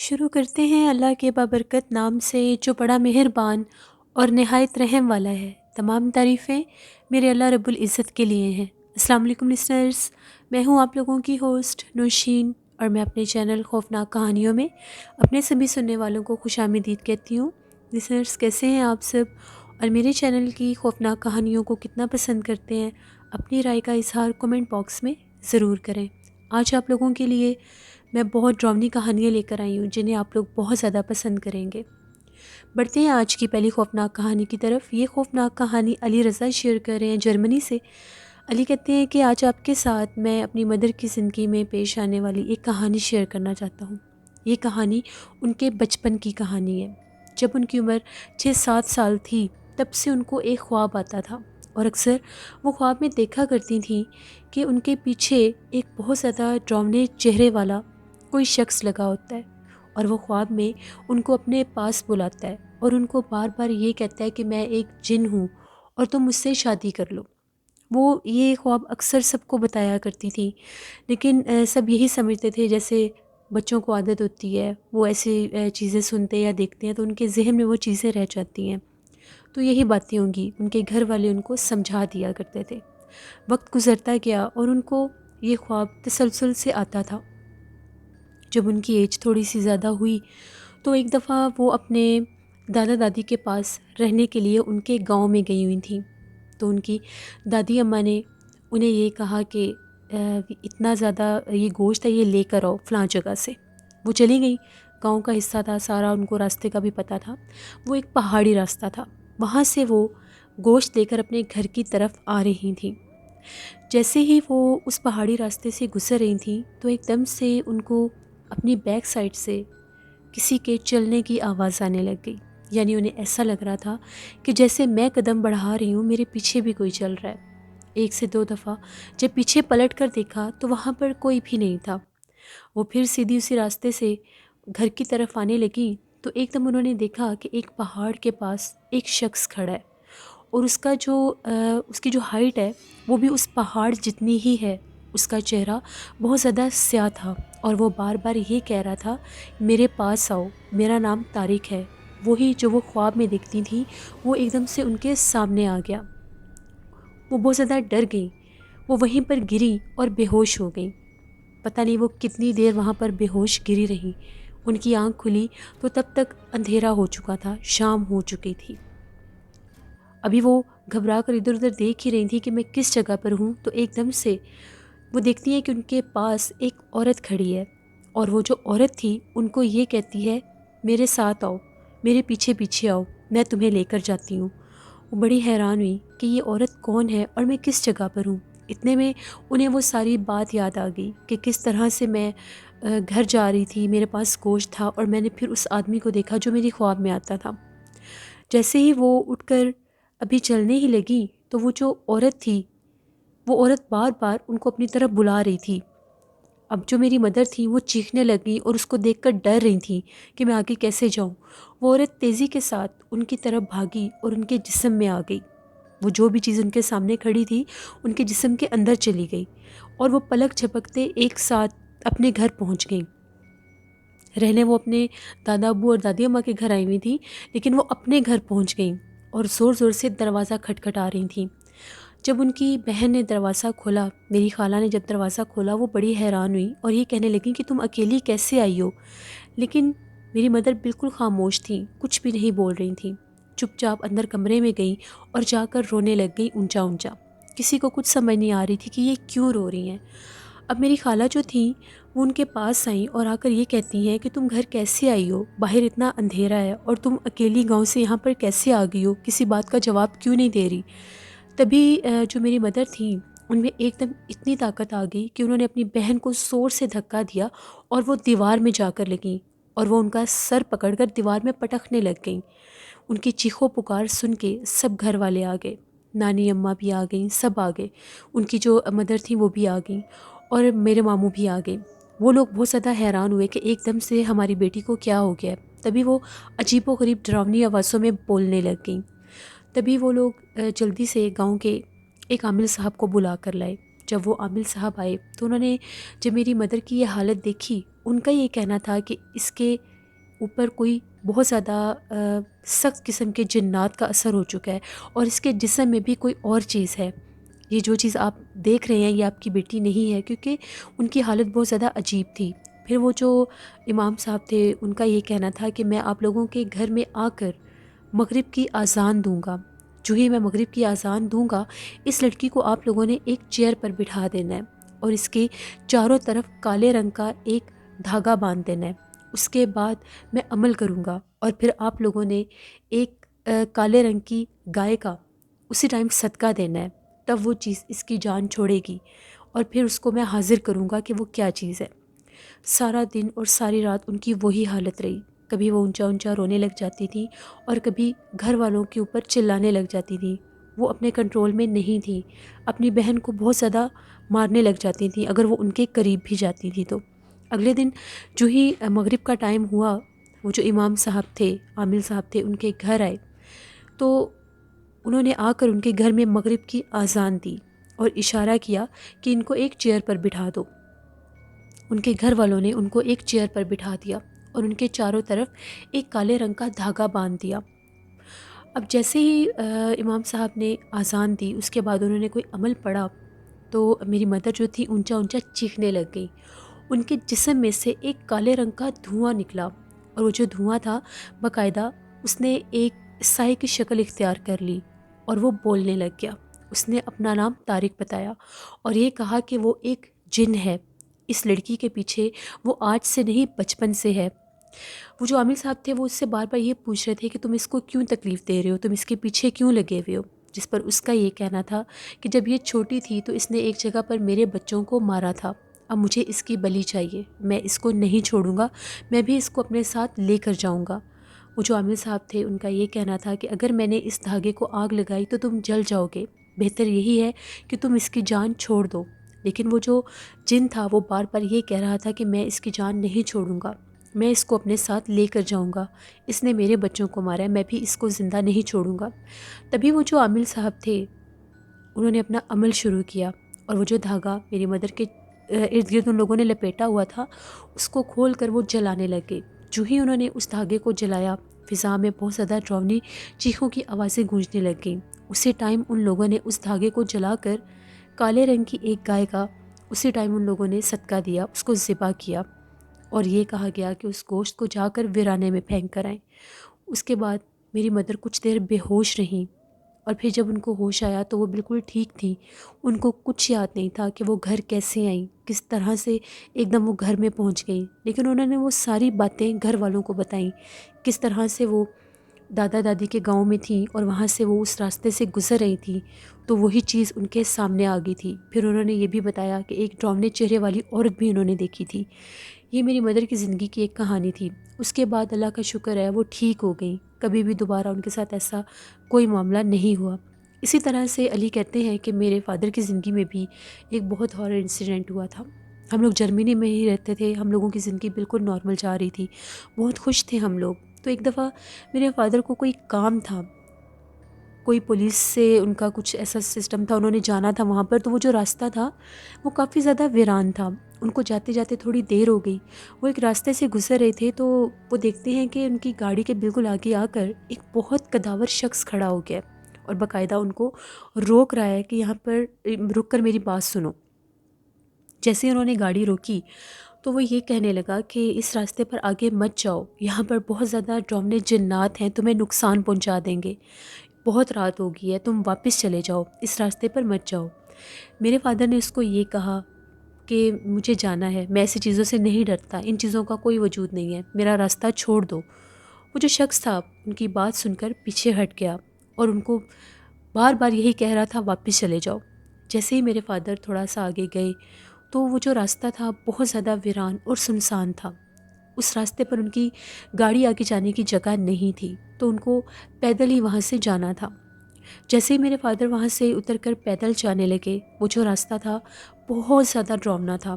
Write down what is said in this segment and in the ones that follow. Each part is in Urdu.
شروع کرتے ہیں اللہ کے بابرکت نام سے جو بڑا مہربان اور نہایت رحم والا ہے۔ تمام تعریفیں میرے اللہ رب العزت کے لیے ہیں۔ السلام علیکم لسنرز، میں ہوں آپ لوگوں کی ہوسٹ نوشین، اور میں اپنے چینل خوفناک کہانیوں میں اپنے سبھی سننے والوں کو خوش آمدید کہتی ہوں۔ لسنرز، کیسے ہیں آپ سب، اور میرے چینل کی خوفناک کہانیوں کو کتنا پسند کرتے ہیں؟ اپنی رائے کا اظہار کومنٹ باکس میں ضرور کریں۔ آج آپ لوگوں کے لیے میں بہت ڈراؤنی کہانیاں لے کر آئی ہوں جنہیں آپ لوگ بہت زیادہ پسند کریں گے۔ بڑھتے ہیں آج کی پہلی خوفناک کہانی کی طرف۔ یہ خوفناک کہانی علی رضا شیئر کر رہے ہیں جرمنی سے۔ علی کہتے ہیں کہ آج آپ کے ساتھ میں اپنی مدر کی زندگی میں پیش آنے والی ایک کہانی شیئر کرنا چاہتا ہوں۔ یہ کہانی ان کے بچپن کی کہانی ہے۔ جب ان کی عمر 6-7 سال تھی تب سے ان کو ایک خواب آتا تھا، اور اکثر وہ خواب میں دیکھا کرتی تھیں کہ ان کے پیچھے ایک بہت زیادہ ڈراؤنے چہرے والا کوئی شخص لگا ہوتا ہے، اور وہ خواب میں ان کو اپنے پاس بلاتا ہے اور ان کو بار بار یہ کہتا ہے کہ میں ایک جن ہوں اور تم مجھ سے شادی کر لو۔ وہ یہ خواب اکثر سب کو بتایا کرتی تھی، لیکن سب یہی سمجھتے تھے جیسے بچوں کو عادت ہوتی ہے، وہ ایسی چیزیں سنتے یا دیکھتے ہیں تو ان کے ذہن میں وہ چیزیں رہ جاتی ہیں، تو یہی باتیں ہوں گی۔ ان کے گھر والے ان کو سمجھا دیا کرتے تھے۔ وقت گزرتا گیا اور ان کو یہ خواب تسلسل سے آتا تھا۔ جب ان کی ایج تھوڑی سی زیادہ ہوئی تو ایک دفعہ وہ اپنے دادا دادی کے پاس رہنے کے لیے ان کے گاؤں میں گئی ہوئی تھیں، تو ان کی دادی اماں نے انہیں یہ کہا کہ اتنا زیادہ یہ گوشت ہے، یہ لے کر آؤ فلاں جگہ سے۔ وہ چلی گئیں، گاؤں کا حصہ تھا سارا، ان کو راستے کا بھی پتہ تھا۔ وہ ایک پہاڑی راستہ تھا، وہاں سے وہ گوشت لے کر اپنے گھر کی طرف آ رہی تھیں۔ جیسے ہی وہ اس پہاڑی راستے سے گزر رہی تھیں تو ایک دم سے ان کو اپنی بیک سائڈ سے کسی کے چلنے کی آواز آنے لگ گئی، یعنی انہیں ایسا لگ رہا تھا کہ جیسے میں قدم بڑھا رہی ہوں میرے پیچھے بھی کوئی چل رہا ہے۔ 1 سے 2 دفعہ جب پیچھے پلٹ کر دیکھا تو وہاں پر کوئی بھی نہیں تھا۔ وہ پھر سیدھی اسی راستے سے گھر کی طرف آنے لگیں تو ایک دم انہوں نے دیکھا کہ ایک پہاڑ کے پاس ایک شخص کھڑا ہے، اور اس کی جو ہائٹ ہے وہ بھی اس پہاڑ جتنی ہی ہے۔ اس کا چہرہ بہت زیادہ سیاہ تھا اور وہ بار بار یہ کہہ رہا تھا میرے پاس آؤ، میرا نام طارق ہے۔ وہی جو وہ خواب میں دیکھتی تھیں وہ ایک دم سے ان کے سامنے آ گیا۔ وہ بہت زیادہ ڈر گئیں، وہ وہیں پر گری اور بے ہوش ہو گئیں۔ پتہ نہیں وہ کتنی دیر وہاں پر بے ہوش گری رہی۔ ان کی آنکھ کھلی تو تب تک اندھیرا ہو چکا تھا، شام ہو چکی تھی۔ ابھی وہ گھبرا کر ادھر ادھر دیکھ ہی رہی تھی کہ میں کس جگہ پر ہوں، تو ایک دم سے وہ دیکھتی ہیں کہ ان کے پاس ایک عورت کھڑی ہے، اور وہ جو عورت تھی ان کو یہ کہتی ہے میرے ساتھ آؤ، میرے پیچھے پیچھے آؤ، میں تمہیں لے کر جاتی ہوں۔ وہ بڑی حیران ہوئی کہ یہ عورت کون ہے اور میں کس جگہ پر ہوں۔ اتنے میں انہیں وہ ساری بات یاد آ گئی کہ کس طرح سے میں گھر جا رہی تھی، میرے پاس گوشت تھا، اور میں نے پھر اس آدمی کو دیکھا جو میری خواب میں آتا تھا۔ جیسے ہی وہ اٹھ کر ابھی چلنے ہی لگی تو وہ جو عورت تھی، وہ عورت بار بار ان کو اپنی طرف بلا رہی تھی۔ اب جو میری مدر تھی وہ چیخنے لگی اور اس کو دیکھ کر ڈر رہی تھی کہ میں آگے کیسے جاؤں۔ وہ عورت تیزی کے ساتھ ان کی طرف بھاگی اور ان کے جسم میں آ گئی۔ وہ جو بھی چیز ان کے سامنے کھڑی تھی ان کے جسم کے اندر چلی گئی، اور وہ پلک جھپکتے ایک ساتھ اپنے گھر پہنچ گئیں۔ رہنے وہ اپنے دادا ابو اور دادی اماں کے گھر آئی ہوئی تھیں، لیکن وہ اپنے گھر پہنچ گئیں اور زور زور سے دروازہ کھٹکھٹا رہی تھیں۔ جب ان کی بہن نے دروازہ کھولا، میری خالہ نے جب دروازہ کھولا، وہ بڑی حیران ہوئی اور یہ کہنے لگیں کہ تم اکیلی کیسے آئی ہو؟ لیکن میری مدر بالکل خاموش تھیں، کچھ بھی نہیں بول رہی تھیں۔ چپ چاپ اندر کمرے میں گئیں اور جا کر رونے لگ گئیں اونچا اونچا۔ کسی کو کچھ سمجھ نہیں آ رہی تھی کہ یہ کیوں رو رہی ہیں۔ اب میری خالہ جو تھیں وہ ان کے پاس آئیں اور آ کر یہ کہتی ہیں کہ تم گھر کیسے آئی ہو؟ باہر اتنا اندھیرا ہے اور تم اکیلی گاؤں سے یہاں پر کیسے آ گئی ہو؟ کسی بات کا جواب کیوں نہیں دے رہی؟ تبھی جو میری مدر تھیں ان میں ایک دم اتنی طاقت آ گئی کہ انہوں نے اپنی بہن کو زور سے دھکا دیا اور وہ دیوار میں جا کر لگیں، اور وہ ان کا سر پکڑ کر دیوار میں پٹکنے لگ گئیں۔ ان کی چیخو پکار سن کے سب گھر والے آ گئے، نانی اماں بھی آ گئیں، سب آ گئے، ان کی جو مدر تھیں وہ بھی آ گئیں، اور میرے ماموں بھی آ گئے۔ وہ لوگ بہت زیادہ حیران ہوئے کہ ایک دم سے ہماری بیٹی کو کیا ہو گیا ہے۔ تبھی وہ عجیب و غریب ڈراؤنی آوازوں میں بولنے لگ گئیں۔ تبھی وہ لوگ جلدی سے گاؤں کے ایک عامل صاحب کو بلا کر لائے۔ جب وہ عامل صاحب آئے تو انہوں نے جب میری مدر کی یہ حالت دیکھی، ان کا یہ کہنا تھا کہ اس کے اوپر کوئی بہت زیادہ سخت قسم کے جنات کا اثر ہو چکا ہے، اور اس کے جسم میں بھی کوئی اور چیز ہے۔ یہ جو چیز آپ دیکھ رہے ہیں یہ آپ کی بیٹی نہیں ہے، کیونکہ ان کی حالت بہت زیادہ عجیب تھی۔ پھر وہ جو امام صاحب تھے ان کا یہ کہنا تھا کہ میں آپ لوگوں کے گھر میں آ کر مغرب کی اذان دوں گا، جو ہی میں مغرب کی اذان دوں گا اس لڑکی کو آپ لوگوں نے ایک چیئر پر بٹھا دینا ہے اور اس کے چاروں طرف کالے رنگ کا ایک دھاگا باندھ دینا ہے۔ اس کے بعد میں عمل کروں گا اور پھر آپ لوگوں نے ایک کالے رنگ کی گائے کا اسی ٹائم صدقہ دینا ہے، تب وہ چیز اس کی جان چھوڑے گی، اور پھر اس کو میں حاضر کروں گا کہ وہ کیا چیز ہے۔ سارا دن اور ساری رات ان کی وہی حالت رہی، کبھی وہ اونچا اونچا رونے لگ جاتی تھی اور کبھی گھر والوں کے اوپر چلانے لگ جاتی تھی۔ وہ اپنے کنٹرول میں نہیں تھی، اپنی بہن کو بہت زیادہ مارنے لگ جاتی تھیں اگر وہ ان کے قریب بھی جاتی تھی تو۔ اگلے دن جو ہی مغرب کا ٹائم ہوا، وہ جو امام صاحب تھے، عامل صاحب تھے، ان کے گھر آئے تو انہوں نے آ کر ان کے گھر میں مغرب کی اذان دی اور اشارہ کیا کہ ان کو ایک چیئر پر بٹھا دو۔ ان کے گھر والوں نے ان کو ایک چیئر پر بٹھا دیا اور ان کے چاروں طرف ایک کالے رنگ کا دھاگا باندھ دیا۔ اب جیسے ہی امام صاحب نے اذان دی، اس کے بعد انہوں نے کوئی عمل پڑھا تو میری مدر جو تھی اونچا اونچا چیخنے لگ گئی۔ ان کے جسم میں سے ایک کالے رنگ کا دھواں نکلا، اور وہ جو دھواں تھا باقاعدہ اس نے ایک سائے کی شکل اختیار کر لی اور وہ بولنے لگ گیا۔ اس نے اپنا نام طارق بتایا اور یہ کہا کہ وہ ایک جن ہے، اس لڑکی کے پیچھے وہ آج سے نہیں بچپن سے ہے۔ وہ جو عامل صاحب تھے وہ اس سے بار بار یہ پوچھ رہے تھے کہ تم اس کو کیوں تکلیف دے رہے ہو، تم اس کے پیچھے کیوں لگے ہوئے ہو، جس پر اس کا یہ کہنا تھا کہ جب یہ چھوٹی تھی تو اس نے ایک جگہ پر میرے بچوں کو مارا تھا، اب مجھے اس کی بلی چاہیے، میں اس کو نہیں چھوڑوں گا، میں بھی اس کو اپنے ساتھ لے کر جاؤں گا۔ وہ جو عامل صاحب تھے ان کا یہ کہنا تھا کہ اگر میں نے اس دھاگے کو آگ لگائی تو تم جل جاؤ گے، بہتر یہی ہے کہ تم اس کی جان چھوڑ دو۔ لیکن وہ جو جن تھا وہ بار بار یہ کہہ رہا تھا کہ میں اس کی جان نہیں چھوڑوں گا، میں اس کو اپنے ساتھ لے کر جاؤں گا، اس نے میرے بچوں کو مارا ہے، میں بھی اس کو زندہ نہیں چھوڑوں گا۔ تبھی وہ جو عامل صاحب تھے انہوں نے اپنا عمل شروع کیا اور وہ جو دھاگا میری مدر کے ارد گرد ان لوگوں نے لپیٹا ہوا تھا اس کو کھول کر وہ جلانے لگے۔ جو ہی انہوں نے اس دھاگے کو جلایا فضا میں بہت زیادہ ڈراؤنی چیخوں کی آوازیں گونجنے لگ گئیں۔ اسی ٹائم ان لوگوں نے اس دھاگے کو جلا کر کالے رنگ کی ایک گائے کا اسی ٹائم ان لوگوں نے صدقہ دیا، اس کو ذبح کیا اور یہ کہا گیا کہ اس گوشت کو جا کر ویرانے میں پھینک کر آئیں۔ اس کے بعد میری مدر کچھ دیر بے ہوش رہیں اور پھر جب ان کو ہوش آیا تو وہ بالکل ٹھیک تھیں، ان کو کچھ یاد نہیں تھا کہ وہ گھر کیسے آئیں، کس طرح سے ایک دم وہ گھر میں پہنچ گئیں، لیکن انہوں نے وہ ساری باتیں گھر والوں کو بتائیں، کس طرح سے وہ دادا دادی کے گاؤں میں تھیں اور وہاں سے وہ اس راستے سے گزر رہی تھیں تو وہی چیز ان کے سامنے آ گئی تھی۔ پھر انہوں نے یہ بھی بتایا کہ ایک ڈراؤنے چہرے والی عورت بھی انہوں نے دیکھی تھی۔ یہ میری مدر کی زندگی کی ایک کہانی تھی۔ اس کے بعد اللہ کا شکر ہے وہ ٹھیک ہو گئیں، کبھی بھی دوبارہ ان کے ساتھ ایسا کوئی معاملہ نہیں ہوا۔ اسی طرح سے علی کہتے ہیں کہ میرے فادر کی زندگی میں بھی ایک بہت ہارر انسیڈنٹ ہوا تھا۔ ہم لوگ جرمنی میں ہی رہتے تھے، ہم لوگوں کی زندگی بالکل نارمل جا رہی تھی، بہت خوش تھے ہم لوگ۔ تو ایک دفعہ میرے فادر کو کوئی کام تھا، کوئی پولیس سے ان کا کچھ ایسا سسٹم تھا، انہوں نے جانا تھا وہاں پر، تو وہ جو راستہ تھا وہ کافی زیادہ ویران تھا، ان کو جاتے جاتے تھوڑی دیر ہو گئی۔ وہ ایک راستے سے گزر رہے تھے تو وہ دیکھتے ہیں کہ ان کی گاڑی کے بالکل آگے آ کر ایک بہت قداور شخص کھڑا ہو گیا اور باقاعدہ ان کو روک رہا ہے کہ یہاں پر رک کر میری بات سنو۔ جیسے انہوں نے گاڑی روکی تو وہ یہ کہنے لگا کہ اس راستے پر آگے مت جاؤ، یہاں پر بہت زیادہ ڈراؤنے جنات ہیں، تمہیں نقصان پہنچا دیں گے، بہت رات ہو گئی ہے، تم واپس چلے جاؤ، اس راستے پر مت جاؤ۔ میرے فادر نے اس کو یہ کہا کہ مجھے جانا ہے، میں ایسی چیزوں سے نہیں ڈرتا، ان چیزوں کا کوئی وجود نہیں ہے، میرا راستہ چھوڑ دو۔ وہ جو شخص تھا ان کی بات سن کر پیچھے ہٹ گیا اور ان کو بار بار یہی کہہ رہا تھا واپس چلے جاؤ۔ جیسے ہی میرے فادر تھوڑا سا آگے گئے تو وہ جو راستہ تھا بہت زیادہ ویران اور سنسان تھا، اس راستے پر ان کی گاڑی آگے جانے کی جگہ نہیں تھی، تو ان کو پیدل ہی وہاں سے جانا تھا۔ جیسے ہی میرے فادر وہاں سے اتر کر پیدل جانے لگے، وہ جو راستہ تھا بہت زیادہ ڈراؤنا تھا،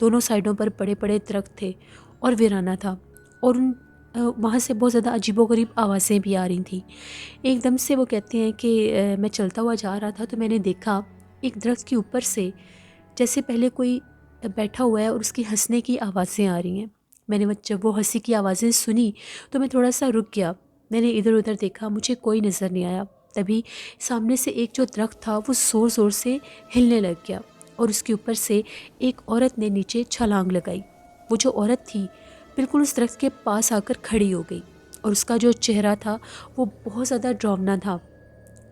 دونوں سائڈوں پر بڑے بڑے درخت تھے اور ویرانہ تھا، اور وہاں سے بہت زیادہ عجیب و غریب آوازیں بھی آ رہی تھیں۔ ایک دم سے وہ کہتے ہیں کہ میں چلتا ہوا جا رہا تھا تو میں نے دیکھا ایک درخت کے اوپر سے جیسے پہلے کوئی بیٹھا ہوا ہے اور اس کی ہنسنے کی آوازیں آ رہی ہیں، میں نے جب وہ ہنسی کی آوازیں سنی تو میں تھوڑا سا رک گیا. میں نے ادھر ادھر دیکھا، مجھے کوئی نظر نہیں آیا. تبھی سامنے سے ایک جو درخت تھا وہ زور زور سے ہلنے لگ گیا اور اس کے اوپر سے ایک عورت نے نیچے چھلانگ لگائی. وہ جو عورت تھی بالکل اس درخت کے پاس آ کر کھڑی ہو گئی اور اس کا جو چہرہ تھا وہ بہت زیادہ ڈراؤنا تھا.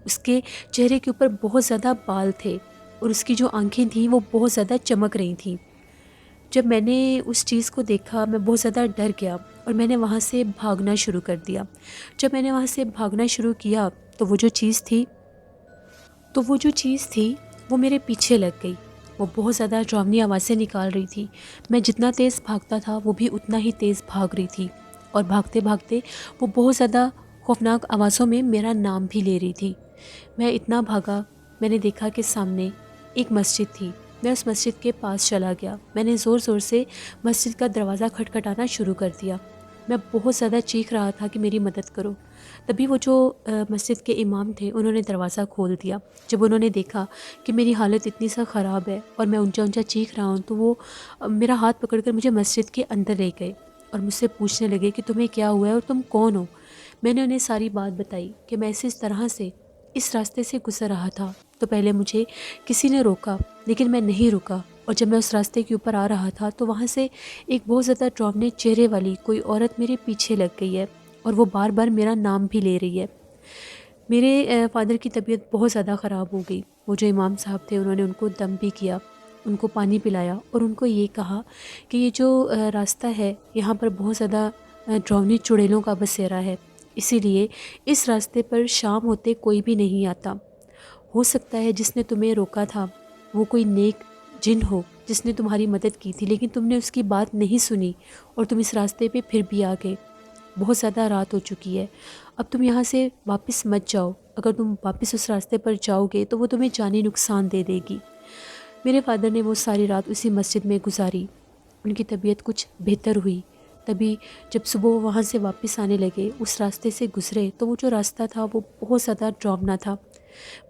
اس کے چہرے کے اوپر بہت زیادہ بال تھے اور اس کی جو آنکھیں تھیں وہ بہت زیادہ چمک رہی تھیں. جب میں نے اس چیز کو دیکھا میں بہت زیادہ ڈر گیا اور میں نے وہاں سے بھاگنا شروع کر دیا. جب میں نے وہاں سے بھاگنا شروع کیا تو وہ جو چیز تھی وہ میرے پیچھے لگ گئی. وہ بہت زیادہ ڈراؤنی آوازیں نکال رہی تھی. میں جتنا تیز بھاگتا تھا وہ بھی اتنا ہی تیز بھاگ رہی تھی اور بھاگتے بھاگتے وہ بہت زیادہ خوفناک آوازوں میں میرا نام بھی لے رہی تھی. میں اتنا بھاگا، میں نے دیکھا کہ سامنے ایک مسجد تھی. میں اس مسجد کے پاس چلا گیا. میں نے زور زور سے مسجد کا دروازہ کھٹکھٹانا شروع کر دیا. میں بہت زیادہ چیخ رہا تھا کہ میری مدد کرو. تبھی وہ جو مسجد کے امام تھے انہوں نے دروازہ کھول دیا. جب انہوں نے دیکھا کہ میری حالت اتنی سا خراب ہے اور میں اونچا اونچا چیخ رہا ہوں تو وہ میرا ہاتھ پکڑ کر مجھے مسجد کے اندر لے گئے اور مجھ سے پوچھنے لگے کہ تمہیں کیا ہوا ہے اور تم کون ہو. میں نے انہیں ساری بات بتائی کہ میں اس طرح سے اس راستے سے گزر رہا تھا تو پہلے مجھے کسی نے روکا لیکن میں نہیں رکا، اور جب میں اس راستے کے اوپر آ رہا تھا تو وہاں سے ایک بہت زیادہ ڈراؤنے چہرے والی کوئی عورت میرے پیچھے لگ گئی ہے اور وہ بار بار میرا نام بھی لے رہی ہے. میرے فادر کی طبیعت بہت زیادہ خراب ہو گئی. وہ جو امام صاحب تھے انہوں نے ان کو دم بھی کیا، ان کو پانی پلایا اور ان کو یہ کہا کہ یہ جو راستہ ہے یہاں پر بہت زیادہ ڈراؤنی چڑیلوں کا بسیرا ہے، اسی لیے اس راستے پر شام ہوتے کوئی بھی نہیں آتا. ہو سکتا ہے جس نے تمہیں روکا تھا وہ کوئی نیک جن ہو جس نے تمہاری مدد کی تھی، لیکن تم نے اس کی بات نہیں سنی اور تم اس راستے پہ پھر بھی آ گئے. بہت زیادہ رات ہو چکی ہے، اب تم یہاں سے واپس مت جاؤ. اگر تم واپس اس راستے پر جاؤ گے تو وہ تمہیں جانی نقصان دے دے گی. میرے فادر نے وہ ساری رات اسی مسجد میں گزاری. ان کی طبیعت کچھ بہتر ہوئی. تبھی جب صبح وہ وہاں سے واپس آنے لگے، اس راستے سے گزرے تو وہ جو راستہ تھا وہ بہت زیادہ ڈراؤنا تھا.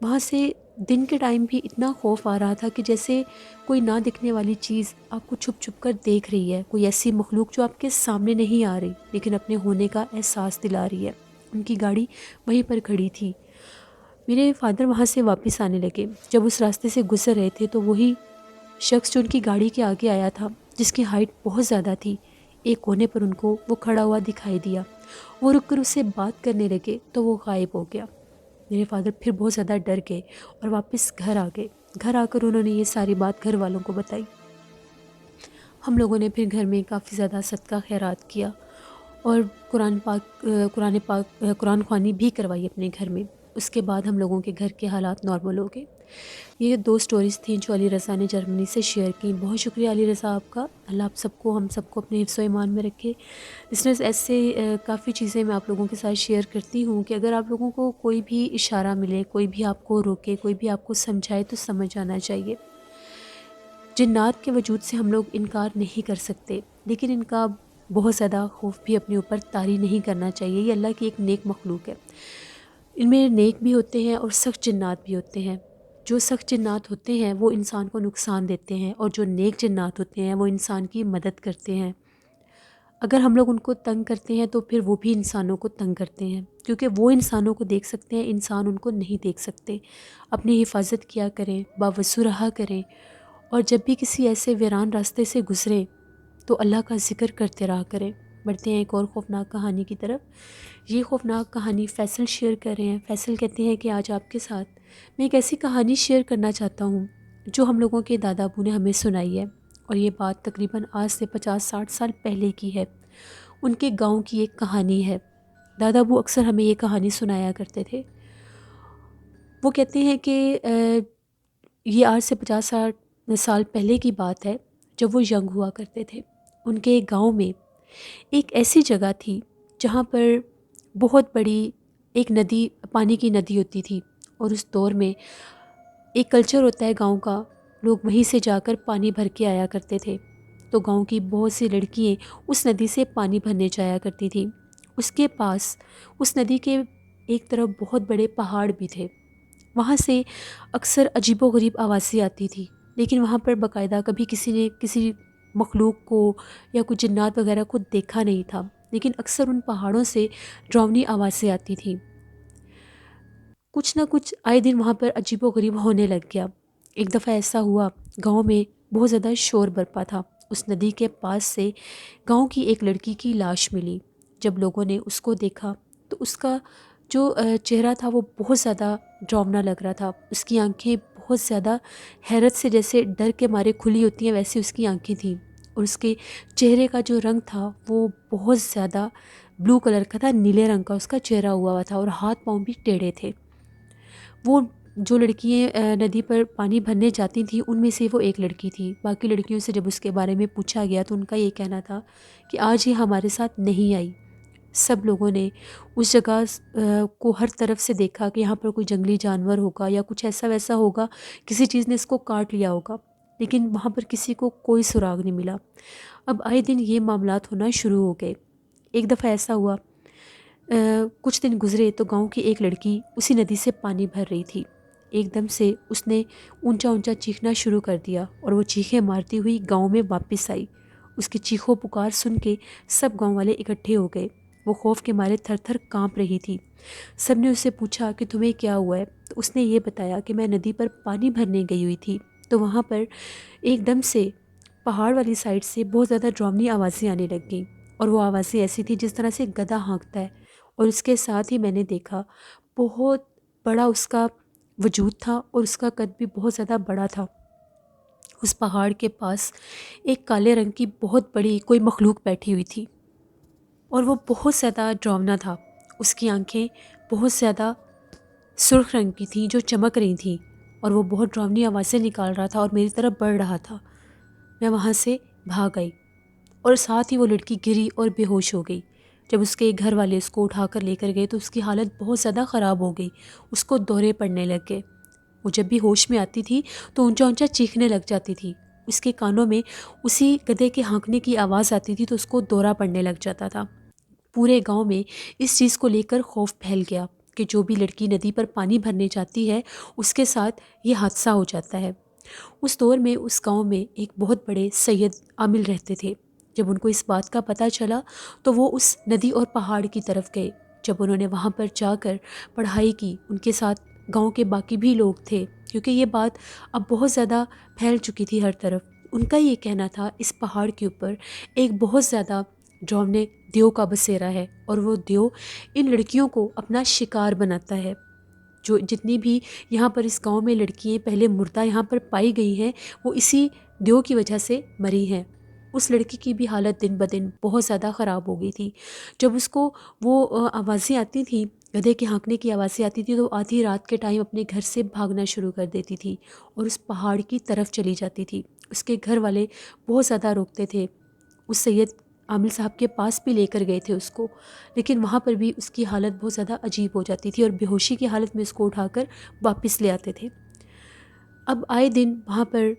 وہاں سے دن کے ٹائم بھی اتنا خوف آ رہا تھا کہ جیسے کوئی نہ دکھنے والی چیز آپ کو چھپ چھپ کر دیکھ رہی ہے، کوئی ایسی مخلوق جو آپ کے سامنے نہیں آ رہی لیکن اپنے ہونے کا احساس دلا رہی ہے. ان کی گاڑی وہیں پر کھڑی تھی. میرے فادر وہاں سے واپس آنے لگے. جب اس راستے سے گزر رہے تھے تو وہی شخص جو ان کی گاڑی کے آگے آیا تھا، جس کی ہائٹ بہت زیادہ تھی، ایک کونے پر ان کو وہ کھڑا ہوا دکھائی دیا. وہ رک کر اس سے بات کرنے لگے تو وہ غائب ہو گیا. میرے فادر پھر بہت زیادہ ڈر گئے اور واپس گھر آ گئے. گھر آ کر انہوں نے یہ ساری بات گھر والوں کو بتائی. ہم لوگوں نے پھر گھر میں کافی زیادہ صدقہ خیرات کیا اور قرآن خوانی بھی کروائی اپنے گھر میں. اس کے بعد ہم لوگوں کے گھر کے حالات نارمل ہو گئے. یہ 2 سٹوریز تھیں جو علی رضا نے جرمنی سے شیئر کی. بہت شکریہ علی رضا آپ کا. اللہ آپ سب کو ہم سب کو اپنے حفظ و ایمان میں رکھے. لسنرز ایسے کافی چیزیں میں آپ لوگوں کے ساتھ شیئر کرتی ہوں کہ اگر آپ لوگوں کو کوئی بھی اشارہ ملے، کوئی بھی آپ کو روکے، کوئی بھی آپ کو سمجھائے تو سمجھ جانا چاہیے. جنات کے وجود سے ہم لوگ انکار نہیں کر سکتے، لیکن ان کا بہت زیادہ خوف بھی اپنے اوپر طاری نہیں کرنا چاہیے. یہ اللہ کی ایک نیک مخلوق ہے. ان میں نیک بھی ہوتے ہیں اور سخت جنات بھی ہوتے ہیں. جو سخت جنات ہوتے ہیں وہ انسان کو نقصان دیتے ہیں اور جو نیک جنات ہوتے ہیں وہ انسان کی مدد کرتے ہیں. اگر ہم لوگ ان کو تنگ کرتے ہیں تو پھر وہ بھی انسانوں کو تنگ کرتے ہیں، کیونکہ وہ انسانوں کو دیکھ سکتے ہیں، انسان ان کو نہیں دیکھ سکتے. اپنی حفاظت کیا کریں، باوضو رہا کریں، اور جب بھی کسی ایسے ویران راستے سے گزریں تو اللہ کا ذکر کرتے رہا کریں. بڑھتے ہیں ایک اور خوفناک کہانی کی طرف. یہ خوفناک کہانی فیصل شیئر کر رہے ہیں. فیصل کہتے ہیں کہ آج آپ کے ساتھ میں ایک ایسی کہانی شیئر کرنا چاہتا ہوں جو ہم لوگوں کے دادا ابو نے ہمیں سنائی ہے، اور یہ بات تقریباً آج سے 50-60 سال پہلے کی ہے. ان کے گاؤں کی ایک کہانی ہے. دادا ابو اکثر ہمیں یہ کہانی سنایا کرتے تھے. وہ کہتے ہیں کہ یہ آج سے 50-60 سال پہلے کی بات ہے جب وہ ینگ ہوا کرتے تھے. ان کے گاؤں میں ایک ایسی جگہ تھی جہاں پر بہت بڑی ایک ندی، پانی کی ندی ہوتی تھی، اور اس دور میں ایک کلچر ہوتا ہے گاؤں کا، لوگ وہیں سے جا کر پانی بھر کے آیا کرتے تھے. تو گاؤں کی بہت سی لڑکیاں اس ندی سے پانی بھرنے جایا کرتی تھیں. اس کے پاس اس ندی کے ایک طرف بہت بڑے پہاڑ بھی تھے. وہاں سے اکثر عجیب و غریب آوازیں آتی تھی، لیکن وہاں پر باقاعدہ کبھی کسی نے کسی مخلوق کو یا کوئی جنات وغیرہ کو دیکھا نہیں تھا، لیکن اکثر ان پہاڑوں سے ڈراؤنی آوازیں آتی تھیں۔ کچھ نہ کچھ آئے دن وہاں پر عجیب و غریب ہونے لگ گیا۔ ایک دفعہ ایسا ہوا، گاؤں میں بہت زیادہ شور برپا تھا۔ اس ندی کے پاس سے گاؤں کی ایک لڑکی کی لاش ملی۔ جب لوگوں نے اس کو دیکھا تو اس کا جو چہرہ تھا وہ بہت زیادہ ڈراؤنا لگ رہا تھا۔ اس کی آنکھیں بہت زیادہ حیرت سے، جیسے ڈر کے مارے کھلی ہوتی ہیں ویسے اس کی آنکھیں تھیں، اور اس کے چہرے کا جو رنگ تھا وہ بہت زیادہ بلو کلر کا تھا، نیلے رنگ کا اس کا چہرہ ہوا تھا، اور ہاتھ پاؤں بھی ٹیڑھے تھے۔ وہ جو لڑکیاں ندی پر پانی بھرنے جاتی تھیں ان میں سے وہ ایک لڑکی تھی۔ باقی لڑکیوں سے جب اس کے بارے میں پوچھا گیا تو ان کا یہ کہنا تھا کہ آج یہ ہمارے ساتھ نہیں آئی۔ سب لوگوں نے اس جگہ کو ہر طرف سے دیکھا کہ یہاں پر کوئی جنگلی جانور ہوگا یا کچھ ایسا ویسا ہوگا، کسی چیز نے اس کو کاٹ لیا ہوگا، لیکن وہاں پر کسی کو کوئی سراغ نہیں ملا۔ اب آئے دن یہ معاملات ہونا شروع ہو گئے۔ ایک دفعہ ایسا ہوا، کچھ دن گزرے تو گاؤں کی ایک لڑکی اسی ندی سے پانی بھر رہی تھی۔ ایک دم سے اس نے اونچا اونچا چیخنا شروع کر دیا، اور وہ چیخیں مارتی ہوئی گاؤں میں واپس آئی۔ اس کی چیخوں پکار سن کے سب گاؤں والے اکٹھے ہو گئے۔ وہ خوف کے مارے تھر تھر کانپ رہی تھی۔ سب نے اس سے پوچھا کہ تمہیں کیا ہوا ہے؟ تو اس نے یہ بتایا کہ میں ندی پر پانی بھرنے گئی ہوئی تھی، تو وہاں پر ایک دم سے پہاڑ والی سائڈ سے بہت زیادہ ڈراؤنی آوازیں آنے لگ گئیں، اور وہ آوازیں ایسی تھیں جس طرح سے گدھا ہانکتا ہے، اور اس کے ساتھ ہی میں نے دیکھا بہت بڑا اس کا وجود تھا، اور اس کا قد بھی بہت زیادہ بڑا تھا۔ اس پہاڑ کے پاس ایک کالے رنگ کی بہت بڑی کوئی مخلوق بیٹھی ہوئی تھی، اور وہ بہت زیادہ ڈراؤنا تھا۔ اس کی آنکھیں بہت زیادہ سرخ رنگ کی تھیں جو چمک رہی تھیں، اور وہ بہت ڈراؤنی آوازیں نکال رہا تھا اور میری طرف بڑھ رہا تھا۔ میں وہاں سے بھاگ آئی، اور ساتھ ہی وہ لڑکی گری اور بے ہوش ہو گئی۔ جب اس کے گھر والے اس کو اٹھا کر لے کر گئے تو اس کی حالت بہت زیادہ خراب ہو گئی، اس کو دورے پڑنے لگ گئے۔ وہ جب بھی ہوش میں آتی تھی تو اونچا اونچا چیخنے لگ جاتی تھی۔ اس کے کانوں میں اسی گدھے کے ہانکنے کی آواز آتی تھی تو اس کو دورہ پڑنے لگ جاتا تھا۔ پورے گاؤں میں اس چیز کو لے کر خوف پھیل گیا کہ جو بھی لڑکی ندی پر پانی بھرنے جاتی ہے اس کے ساتھ یہ حادثہ ہو جاتا ہے۔ اس دور میں اس گاؤں میں ایک بہت بڑے سید عامل رہتے تھے۔ جب ان کو اس بات کا پتہ چلا تو وہ اس ندی اور پہاڑ کی طرف گئے۔ جب انہوں نے وہاں پر جا کر پڑھائی کی، ان کے ساتھ گاؤں کے باقی بھی لوگ تھے، کیونکہ یہ بات اب بہت زیادہ پھیل چکی تھی ہر طرف۔ ان کا یہ کہنا تھا اس پہاڑ کے اوپر ایک بہت زیادہ ڈراؤنے دیو کا بسیرا ہے، اور وہ دیو ان لڑکیوں کو اپنا شکار بناتا ہے۔ جو جتنی بھی یہاں پر اس گاؤں میں لڑکیاں پہلے مردہ یہاں پر پائی گئی ہیں وہ اسی دیو کی وجہ سے مری ہیں۔ اس لڑکی کی بھی حالت دن بدن بہت زیادہ خراب ہو گئی تھی۔ جب اس کو وہ آوازیں آتی تھیں، گدھے کے ہانکنے کی آوازیں آتی تھی، تو آدھی رات کے ٹائم اپنے گھر سے بھاگنا شروع کر دیتی تھی اور اس پہاڑ کی طرف چلی جاتی تھی۔ اس کے گھر والے بہت زیادہ روکتے تھے، اس سید عامل صاحب کے پاس بھی لے کر گئے تھے اس کو، لیکن وہاں پر بھی اس کی حالت بہت زیادہ عجیب ہو جاتی تھی، اور بے ہوشی کی حالت میں اس کو اٹھا کر واپس لے آتے تھے۔ اب آئے دن وہاں پر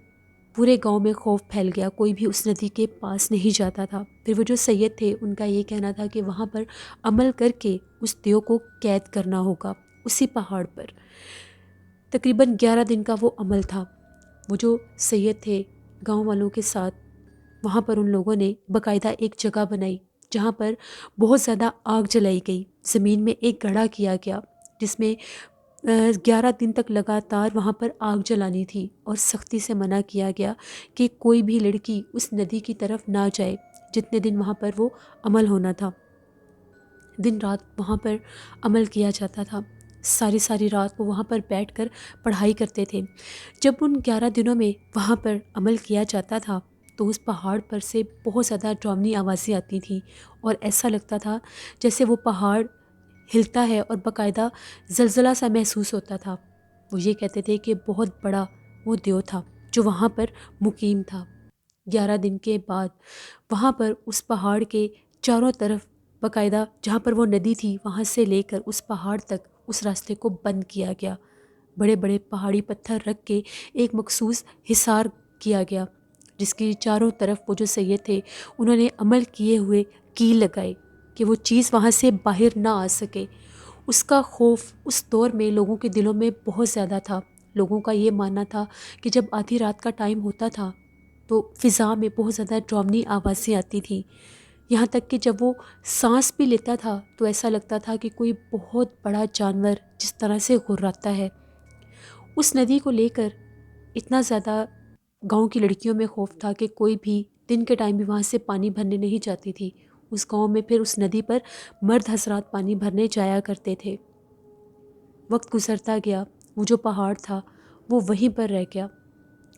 پورے گاؤں میں خوف پھیل گیا، کوئی بھی اس ندی کے پاس نہیں جاتا تھا۔ پھر وہ جو سید تھے ان کا یہ کہنا تھا کہ وہاں پر عمل کر کے اس دیو کو قید کرنا ہوگا اسی پہاڑ پر۔ تقریباً 11 دن کا وہ عمل تھا۔ وہ جو سید تھے گاؤں والوں کے ساتھ، وہاں پر ان لوگوں نے باقاعدہ ایک جگہ بنائی جہاں پر بہت زیادہ آگ جلائی گئی، زمین میں ایک گڑھا کیا گیا جس میں 11 دن تک لگاتار وہاں پر آگ جلانی تھی، اور سختی سے منع کیا گیا کہ کوئی بھی لڑکی اس ندی کی طرف نہ جائے جتنے دن وہاں پر وہ عمل ہونا تھا۔ دن رات وہاں پر عمل کیا جاتا تھا، ساری ساری رات وہ وہاں پر بیٹھ کر پڑھائی کرتے تھے۔ جب ان 11 دنوں میں وہاں پر عمل کیا جاتا تھا تو اس پہاڑ پر سے بہت زیادہ ڈراؤنی آوازیں آتی تھیں، اور ایسا لگتا تھا جیسے وہ پہاڑ ہلتا ہے اور باقاعدہ زلزلہ سا محسوس ہوتا تھا۔ وہ یہ کہتے تھے کہ بہت بڑا وہ دیو تھا جو وہاں پر مقیم تھا۔ 11 دن کے بعد وہاں پر اس پہاڑ کے چاروں طرف باقاعدہ جہاں پر وہ ندی تھی وہاں سے لے کر اس پہاڑ تک اس راستے کو بند کیا گیا۔ بڑے بڑے پہاڑی پتھر رکھ کے ایک مخصوص حصار کیا گیا جس کی چاروں طرف وہ جو سید تھے انہوں نے عمل کیے ہوئے کیل لگائے کہ وہ چیز وہاں سے باہر نہ آ سکے۔ اس کا خوف اس دور میں لوگوں کے دلوں میں بہت زیادہ تھا۔ لوگوں کا یہ ماننا تھا کہ جب آدھی رات کا ٹائم ہوتا تھا تو فضا میں بہت زیادہ ڈراؤنی آوازیں آتی تھیں، یہاں تک کہ جب وہ سانس بھی لیتا تھا تو ایسا لگتا تھا کہ کوئی بہت بڑا جانور جس طرح سے غراتا ہے۔ اس ندی کو لے کر اتنا زیادہ گاؤں کی لڑکیوں میں خوف تھا کہ کوئی بھی دن کے ٹائم بھی وہاں سے پانی بھرنے نہیں جاتی تھی۔ اس گاؤں میں پھر اس ندی پر مرد حضرات پانی بھرنے جایا کرتے تھے۔ وقت گزرتا گیا، وہ جو پہاڑ تھا وہ وہیں پر رہ گیا،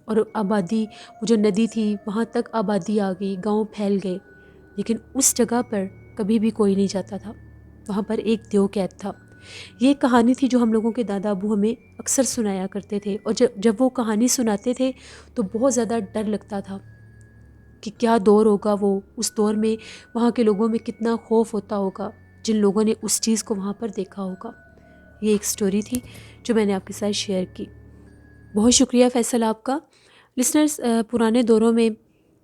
اور آبادی، وہ جو ندی تھی وہاں تک آبادی آ گئی، گاؤں پھیل گئے، لیکن اس جگہ پر کبھی بھی کوئی نہیں جاتا تھا۔ وہاں پر ایک دیو قید تھا۔ یہ ایک کہانی تھی جو ہم لوگوں کے دادا ابو ہمیں اکثر سنایا کرتے تھے، اور جب وہ کہانی سناتے تھے تو بہت زیادہ ڈر لگتا تھا کہ کیا دور ہوگا وہ، اس دور میں وہاں کے لوگوں میں کتنا خوف ہوتا ہوگا جن لوگوں نے اس چیز کو وہاں پر دیکھا ہوگا۔ یہ ایک سٹوری تھی جو میں نے آپ کے ساتھ شیئر کی۔ بہت شکریہ فیصل آپ کا۔ لسنرز، پرانے دوروں میں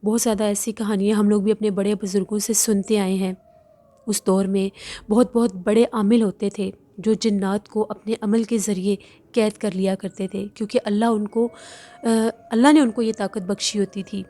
بہت زیادہ ایسی کہانیاں ہم لوگ بھی اپنے بڑے بزرگوں سے سنتے آئے ہیں۔ اس دور میں بہت بہت بڑے عامل ہوتے تھے جو جنات کو اپنے عمل کے ذریعے قید کر لیا کرتے تھے، کیونکہ اللہ نے ان کو یہ طاقت بخشی ہوتی تھی،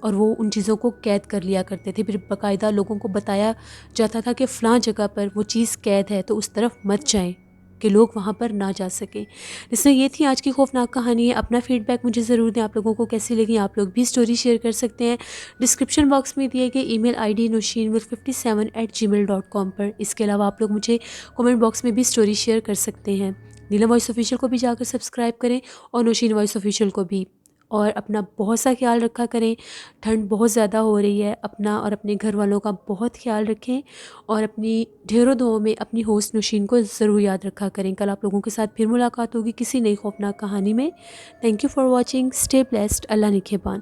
اور وہ ان چیزوں کو قید کر لیا کرتے تھے۔ پھر باقاعدہ لوگوں کو بتایا جاتا تھا کہ فلاں جگہ پر وہ چیز قید ہے تو اس طرف مت جائیں کہ لوگ وہاں پر نہ جا سکیں۔ اس میں یہ تھی آج کی خوفناک کہانی ہے۔ اپنا فیڈ بیک مجھے ضرور دیں، آپ لوگوں کو کیسی لگی۔ آپ لوگ بھی سٹوری شیئر کر سکتے ہیں ڈسکرپشن باکس میں دیے گئے ای میل آئی ڈی noshinwil57@gmail.com پر۔ اس کے علاوہ آپ لوگ مجھے کمنٹ باکس میں بھی سٹوری شیئر کر سکتے ہیں۔ نیلم وائس آفیشیل کو بھی جا کر سبسکرائب کریں، اور نوشین وائس آفیشیل کو بھی، اور اپنا بہت سا خیال رکھا کریں۔ ٹھنڈ بہت زیادہ ہو رہی ہے، اپنا اور اپنے گھر والوں کا بہت خیال رکھیں، اور اپنی ڈھیروں دعاؤں میں اپنی ہوسٹ نوشین کو ضرور یاد رکھا کریں۔ کل آپ لوگوں کے ساتھ پھر ملاقات ہوگی کسی نئی خوفناک کہانی میں۔ Thank you for watching, stay blessed, اللہ نگہبان۔